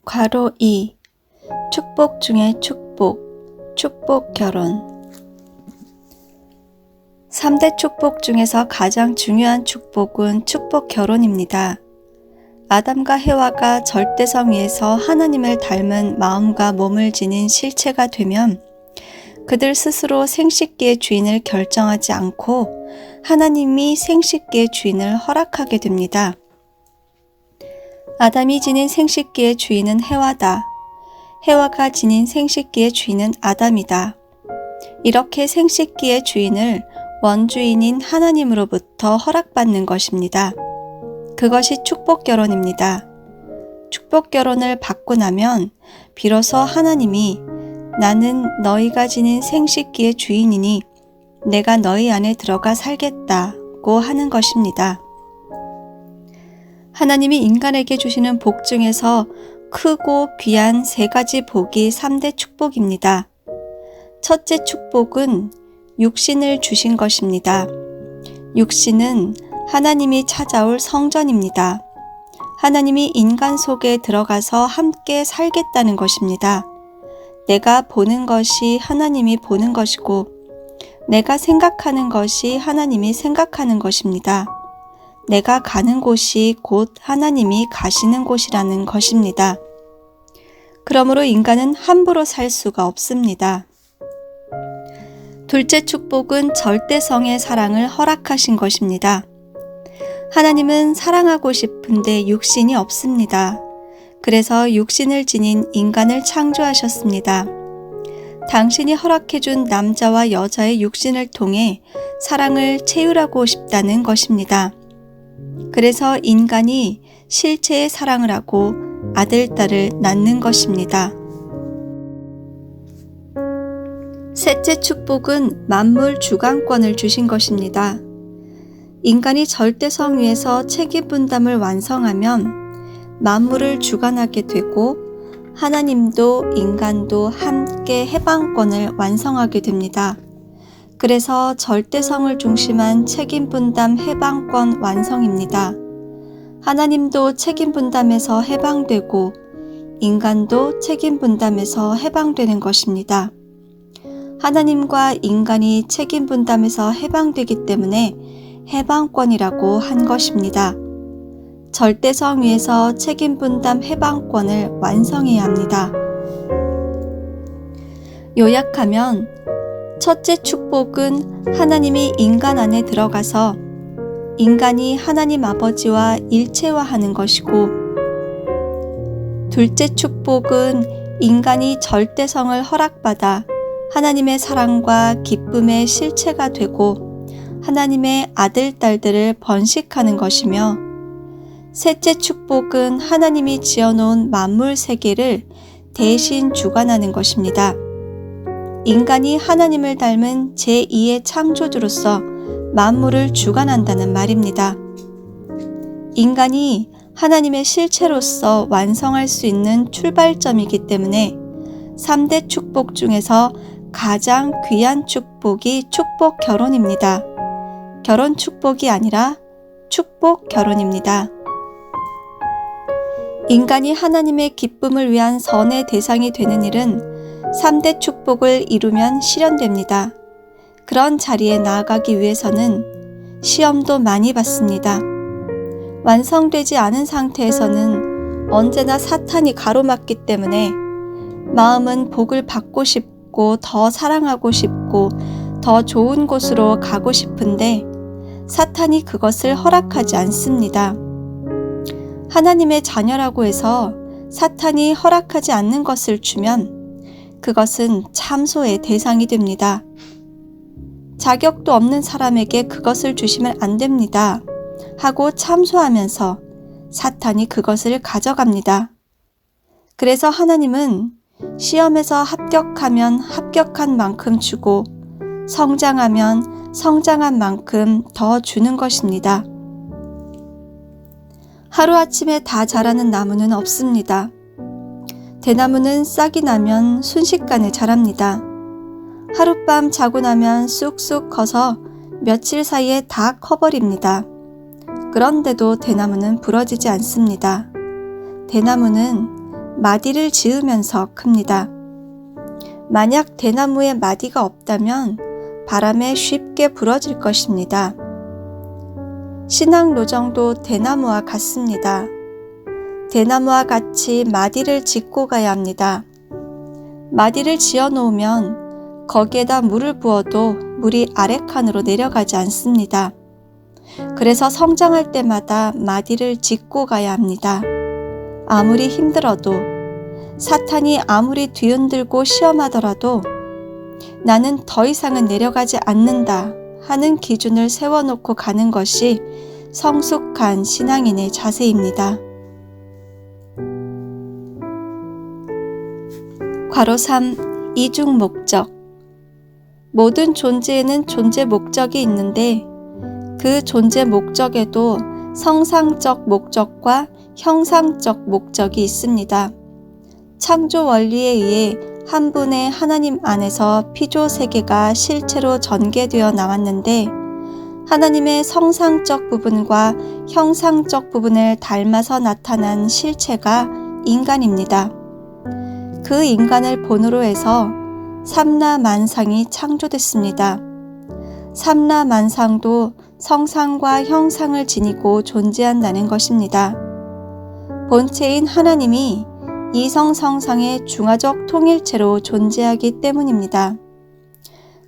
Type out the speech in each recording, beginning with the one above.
괄호 2. 축복 중에 축복, 축복 결혼. 3대 축복 중에서 가장 중요한 축복은 축복 결혼입니다. 아담과 해와가 절대성 위에서 하나님을 닮은 마음과 몸을 지닌 실체가 되면 그들 스스로 생식기의 주인을 결정하지 않고 하나님이 생식기의 주인을 허락하게 됩니다. 아담이 지닌 생식기의 주인은 해와다. 해와가 지닌 생식기의 주인은 아담이다. 이렇게 생식기의 주인을 원주인인 하나님으로부터 허락받는 것입니다. 그것이 축복 결혼입니다. 축복 결혼을 받고 나면 비로소 하나님이 나는 너희가 지닌 생식기의 주인이니 내가 너희 안에 들어가 살겠다고 하는 것입니다. 하나님이 인간에게 주시는 복 중에서 크고 귀한 3가지 복이 3대 축복입니다. 첫째 축복은 육신을 주신 것입니다. 육신은 하나님이 찾아올 성전입니다. 하나님이 인간 속에 들어가서 함께 살겠다는 것입니다. 내가 보는 것이 하나님이 보는 것이고 내가 생각하는 것이 하나님이 생각하는 것입니다. 내가 가는 곳이 곧 하나님이 가시는 곳이라는 것입니다. 그러므로 인간은 함부로 살 수가 없습니다. 둘째 축복은 절대성의 사랑을 허락하신 것입니다. 하나님은 사랑하고 싶은데 육신이 없습니다. 그래서 육신을 지닌 인간을 창조하셨습니다. 당신이 허락해준 남자와 여자의 육신을 통해 사랑을 채우라고 싶다는 것입니다. 그래서 인간이 실체의 사랑을 하고 아들, 딸을 낳는 것입니다. 셋째 축복은 만물 주관권을 주신 것입니다. 인간이 절대성 위에서 책임 분담을 완성하면 만물을 주관하게 되고 하나님도 인간도 함께 해방권을 완성하게 됩니다. 그래서 절대성을 중심한 책임 분담 해방권 완성입니다. 하나님도 책임 분담에서 해방되고 인간도 책임 분담에서 해방되는 것입니다. 하나님과 인간이 책임 분담에서 해방되기 때문에 해방권이라고 한 것입니다. 절대성 위에서 책임 분담 해방권을 완성해야 합니다. 요약하면 첫째 축복은 하나님이 인간 안에 들어가서 인간이 하나님 아버지와 일체화하는 것이고, 둘째 축복은 인간이 절대성을 허락받아 하나님의 사랑과 기쁨의 실체가 되고 하나님의 아들, 딸들을 번식하는 것이며, 셋째 축복은 하나님이 지어놓은 만물 세계를 대신 주관하는 것입니다. 인간이 하나님을 닮은 제2의 창조주로서 만물을 주관한다는 말입니다. 인간이 하나님의 실체로서 완성할 수 있는 출발점이기 때문에 3대 축복 중에서 가장 귀한 축복이 축복 결혼입니다. 결혼 축복이 아니라 축복 결혼입니다. 인간이 하나님의 기쁨을 위한 선의 대상이 되는 일은 3대 축복을 이루면 실현됩니다. 그런 자리에 나아가기 위해서는 시험도 많이 받습니다. 완성되지 않은 상태에서는 언제나 사탄이 가로막기 때문에 마음은 복을 받고 싶고 더 사랑하고 싶고 더 좋은 곳으로 가고 싶은데 사탄이 그것을 허락하지 않습니다. 하나님의 자녀라고 해서 사탄이 허락하지 않는 것을 주면 그것은 참소의 대상이 됩니다. 자격도 없는 사람에게 그것을 주시면 안 됩니다 하고 참소하면서 사탄이 그것을 가져갑니다. 그래서 하나님은 시험에서 합격하면 합격한 만큼 주고 성장하면 성장한 만큼 더 주는 것입니다. 하루아침에 다 자라는 나무는 없습니다. 대나무는 싹이 나면 순식간에 자랍니다. 하룻밤 자고 나면 쑥쑥 커서 며칠 사이에 다 커버립니다. 그런데도 대나무는 부러지지 않습니다. 대나무는 마디를 지으면서 큽니다. 만약 대나무에 마디가 없다면 바람에 쉽게 부러질 것입니다. 신앙 노정도 대나무와 같습니다. 대나무와 같이 마디를 짓고 가야 합니다. 마디를 지어 놓으면 거기에다 물을 부어도 물이 아래칸으로 내려가지 않습니다. 그래서 성장할 때마다 마디를 짓고 가야 합니다. 아무리 힘들어도, 사탄이 아무리 뒤흔들고 시험하더라도 나는 더 이상은 내려가지 않는다 하는 기준을 세워놓고 가는 것이 성숙한 신앙인의 자세입니다. 괄호 3. 이중 목적. 모든 존재에는 존재 목적이 있는데 그 존재 목적에도 성상적 목적과 형상적 목적이 있습니다. 창조 원리에 의해 한 분의 하나님 안에서 피조 세계가 실체로 전개되어 나왔는데 하나님의 성상적 부분과 형상적 부분을 닮아서 나타난 실체가 인간입니다. 그 인간을 본으로 해서 삼라만상이 창조됐습니다. 삼라만상도 성상과 형상을 지니고 존재한다는 것입니다. 본체인 하나님이 이성성상의 중화적 통일체로 존재하기 때문입니다.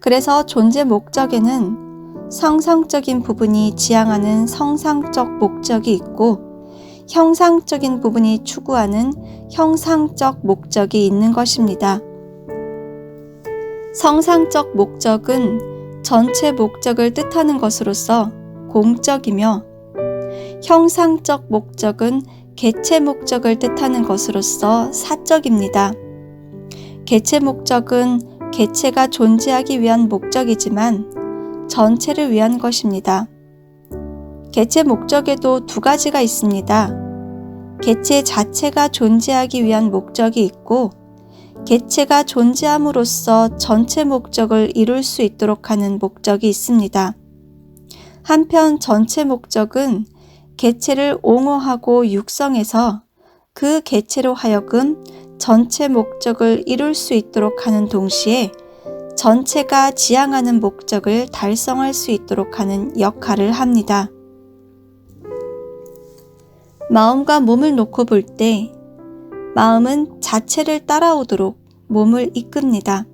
그래서 존재 목적에는 성상적인 부분이 지향하는 성상적 목적이 있고 형상적인 부분이 추구하는 형상적 목적이 있는 것입니다. 성상적 목적은 전체 목적을 뜻하는 것으로서 공적이며 형상적 목적은 개체 목적을 뜻하는 것으로서 사적입니다. 개체 목적은 개체가 존재하기 위한 목적이지만 전체를 위한 것입니다. 개체 목적에도 두 가지가 있습니다. 개체 자체가 존재하기 위한 목적이 있고 개체가 존재함으로써 전체 목적을 이룰 수 있도록 하는 목적이 있습니다. 한편 전체 목적은 개체를 옹호하고 육성해서 그 개체로 하여금 전체 목적을 이룰 수 있도록 하는 동시에 전체가 지향하는 목적을 달성할 수 있도록 하는 역할을 합니다. 마음과 몸을 놓고 볼 때 마음은 자체를 따라오도록 몸을 이끕니다.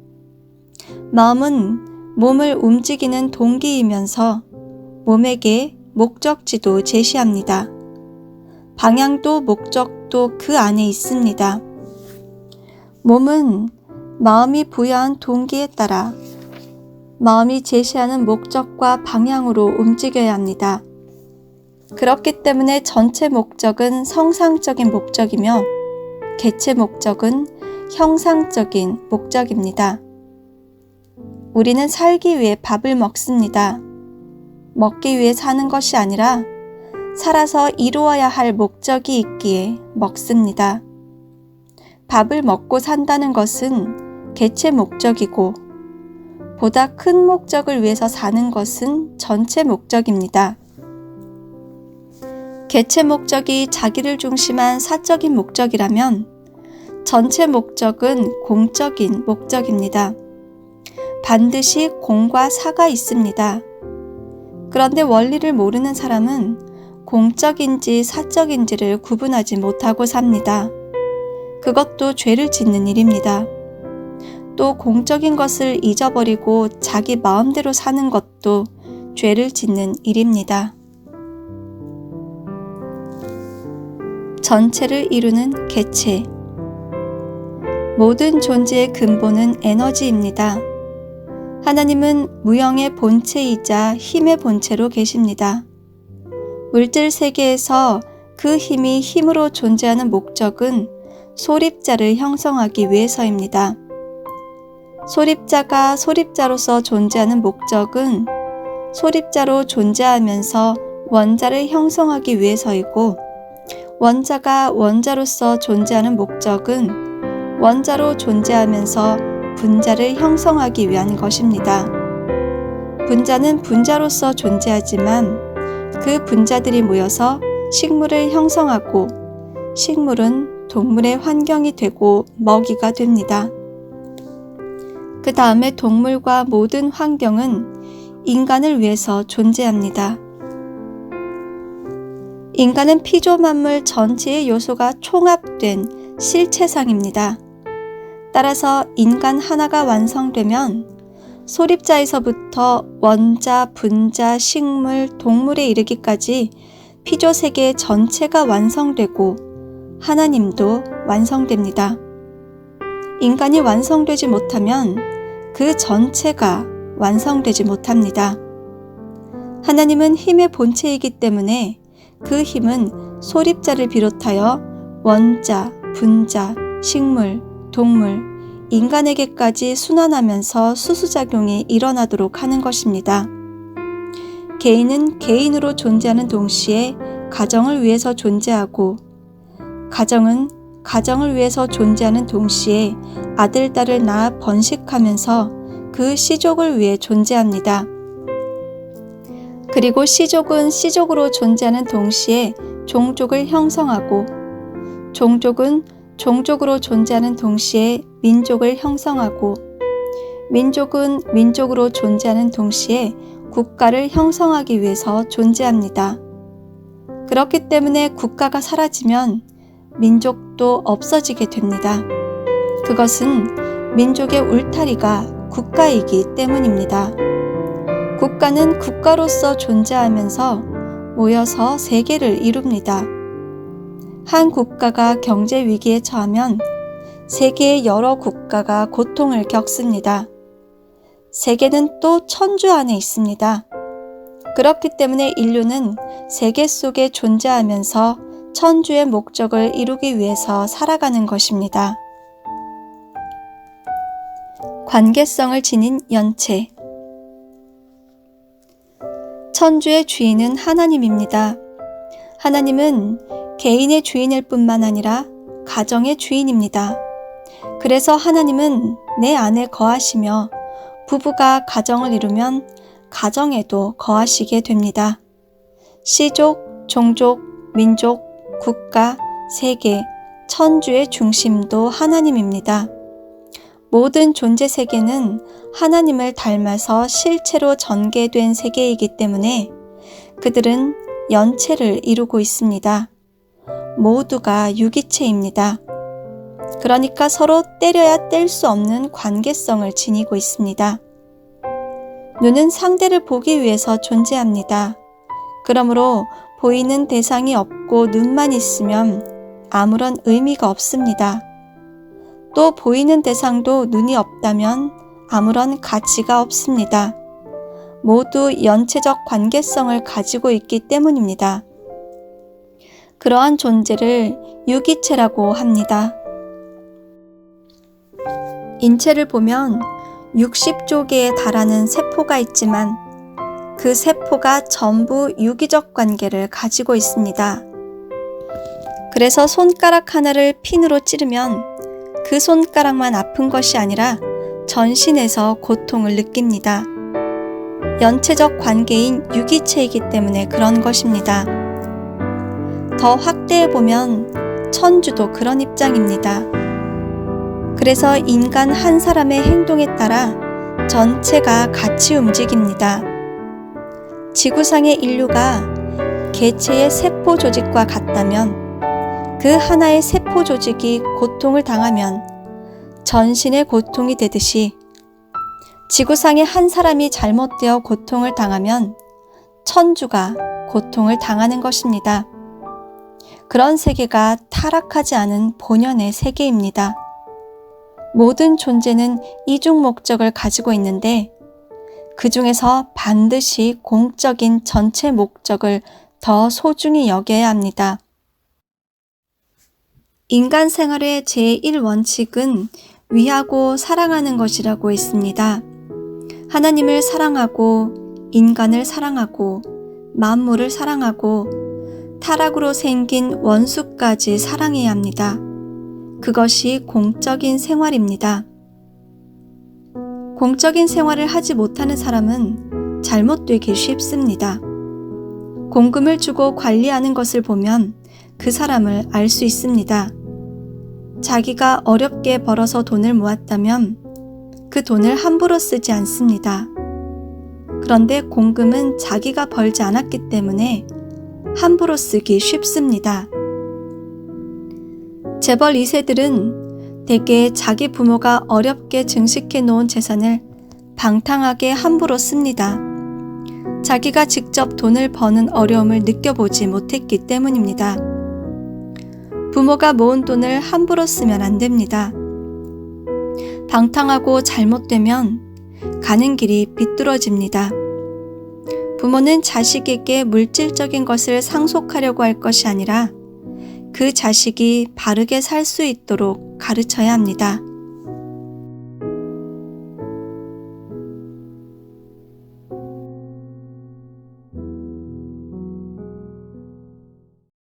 마음은 몸을 움직이는 동기이면서 몸에게 목적지도 제시합니다. 방향도 목적도 그 안에 있습니다. 몸은 마음이 부여한 동기에 따라 마음이 제시하는 목적과 방향으로 움직여야 합니다. 그렇기 때문에 전체 목적은 성상적인 목적이며 개체 목적은 형상적인 목적입니다. 우리는 살기 위해 밥을 먹습니다. 먹기 위해 사는 것이 아니라 살아서 이루어야 할 목적이 있기에 먹습니다. 밥을 먹고 산다는 것은 개체 목적이고 보다 큰 목적을 위해서 사는 것은 전체 목적입니다. 개체 목적이 자기를 중심한 사적인 목적이라면 전체 목적은 공적인 목적입니다. 반드시 공과 사가 있습니다. 그런데 원리를 모르는 사람은 공적인지 사적인지를 구분하지 못하고 삽니다. 그것도 죄를 짓는 일입니다. 또 공적인 것을 잊어버리고 자기 마음대로 사는 것도 죄를 짓는 일입니다. 전체를 이루는 개체. 모든 존재의 근본은 에너지입니다. 하나님은 무형의 본체이자 힘의 본체로 계십니다. 물질 세계에서 그 힘이 힘으로 존재하는 목적은 소립자를 형성하기 위해서입니다. 소립자가 소립자로서 존재하는 목적은 소립자로 존재하면서 원자를 형성하기 위해서이고 원자가 원자로서 존재하는 목적은 원자로 존재하면서 분자를 형성하기 위한 것입니다. 분자는 분자로서 존재하지만 그 분자들이 모여서 식물을 형성하고 식물은 동물의 환경이 되고 먹이가 됩니다. 그 다음에 동물과 모든 환경은 인간을 위해서 존재합니다. 인간은 피조만물 전체의 요소가 총합된 실체상입니다. 따라서 인간 하나가 완성되면 소립자에서부터 원자, 분자, 식물, 동물에 이르기까지 피조세계 전체가 완성되고 하나님도 완성됩니다. 인간이 완성되지 못하면 그 전체가 완성되지 못합니다. 하나님은 힘의 본체이기 때문에 그 힘은 소립자를 비롯하여 원자, 분자, 식물, 동물, 인간에게까지 순환하면서 수수작용이 일어나도록 하는 것입니다. 개인은 개인으로 존재하는 동시에 가정을 위해서 존재하고, 가정은 가정을 위해서 존재하는 동시에 아들, 딸을 낳아 번식하면서 그 씨족을 위해 존재합니다. 그리고 씨족은 씨족으로 존재하는 동시에 종족을 형성하고, 종족은 종족으로 존재하는 동시에 민족을 형성하고, 민족은 민족으로 존재하는 동시에 국가를 형성하기 위해서 존재합니다. 그렇기 때문에 국가가 사라지면 민족도 없어지게 됩니다. 그것은 민족의 울타리가 국가이기 때문입니다. 국가는 국가로서 존재하면서 모여서 세계를 이룹니다. 한 국가가 경제 위기에 처하면 세계의 여러 국가가 고통을 겪습니다. 세계는 또 천주 안에 있습니다. 그렇기 때문에 인류는 세계 속에 존재하면서 천주의 목적을 이루기 위해서 살아가는 것입니다. 관계성을 지닌 연체. 천주의 주인은 하나님입니다. 하나님은 개인의 주인일 뿐만 아니라 가정의 주인입니다. 그래서 하나님은 내 안에 거하시며 부부가 가정을 이루면 가정에도 거하시게 됩니다. 씨족, 종족, 민족, 국가, 세계, 천주의 중심도 하나님입니다. 모든 존재 세계는 하나님을 닮아서 실체로 전개된 세계이기 때문에 그들은 연체를 이루고 있습니다. 모두가 유기체입니다. 그러니까 서로 때려야 뗄 수 없는 관계성을 지니고 있습니다. 눈은 상대를 보기 위해서 존재합니다. 그러므로 보이는 대상이 없고 눈만 있으면 아무런 의미가 없습니다. 또 보이는 대상도 눈이 없다면 아무런 가치가 없습니다. 모두 연체적 관계성을 가지고 있기 때문입니다. 그러한 존재를 유기체라고 합니다. 인체를 보면 60조 개에 달하는 세포가 있지만 그 세포가 전부 유기적 관계를 가지고 있습니다. 그래서 손가락 하나를 핀으로 찌르면 그 손가락만 아픈 것이 아니라 전신에서 고통을 느낍니다. 연체적 관계인 유기체이기 때문에 그런 것입니다. 더 확대해 보면 천주도 그런 입장입니다. 그래서 인간 한 사람의 행동에 따라 전체가 같이 움직입니다. 지구상의 인류가 개체의 세포 조직과 같다면 그 하나의 세포 조직이 고통을 당하면 전신의 고통이 되듯이 지구상의 한 사람이 잘못되어 고통을 당하면 천주가 고통을 당하는 것입니다. 그런 세계가 타락하지 않은 본연의 세계입니다. 모든 존재는 이중 목적을 가지고 있는데 그 중에서 반드시 공적인 전체 목적을 더 소중히 여겨야 합니다. 인간 생활의 제1원칙은 위하고 사랑하는 것이라고 있습니다. 하나님을 사랑하고 인간을 사랑하고 만물을 사랑하고 타락으로 생긴 원수까지 사랑해야 합니다. 그것이 공적인 생활입니다. 공적인 생활을 하지 못하는 사람은 잘못되기 쉽습니다. 공금을 주고 관리하는 것을 보면 그 사람을 알 수 있습니다. 자기가 어렵게 벌어서 돈을 모았다면 그 돈을 함부로 쓰지 않습니다. 그런데 공금은 자기가 벌지 않았기 때문에 함부로 쓰기 쉽습니다. 재벌 2세들은 대개 자기 부모가 어렵게 증식해 놓은 재산을 방탕하게 함부로 씁니다. 자기가 직접 돈을 버는 어려움을 느껴보지 못했기 때문입니다. 부모가 모은 돈을 함부로 쓰면 안 됩니다. 방탕하고 잘못되면 가는 길이 비뚤어집니다. 부모는 자식에게 물질적인 것을 상속하려고 할 것이 아니라 그 자식이 바르게 살 수 있도록 가르쳐야 합니다.